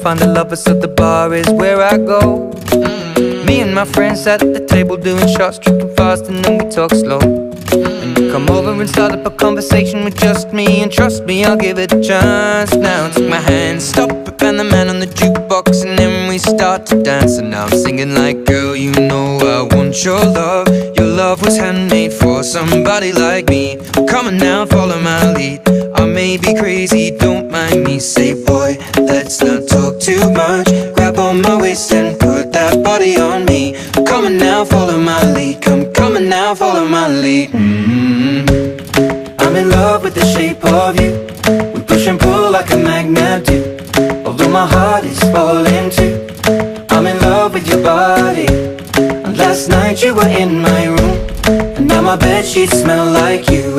find a lover, so the bar is where I go. Me and my friends at the table doing shots, tripping fast, and then we talk slow. And you come over and start up a conversation with just me, and trust me, I'll give it a chance. Now take my hand, stop it, and the man on the jukebox, and then we start to dance. And now I'm singing like, girl, you know I want your love. Your love was handmade for somebody like me. Come on now, follow my lead. I may be crazy, don't mind me. Say, boy, let's not talk too much. Grab on my waist and put that body on me. Come on now, follow my lead. Come on now, follow my lead. I'm in love with the shape of you. We push and pull like a magnet do. Although my heart is falling too, I'm in love with your body. And last night you were in my room, and now my bedsheets smell like you.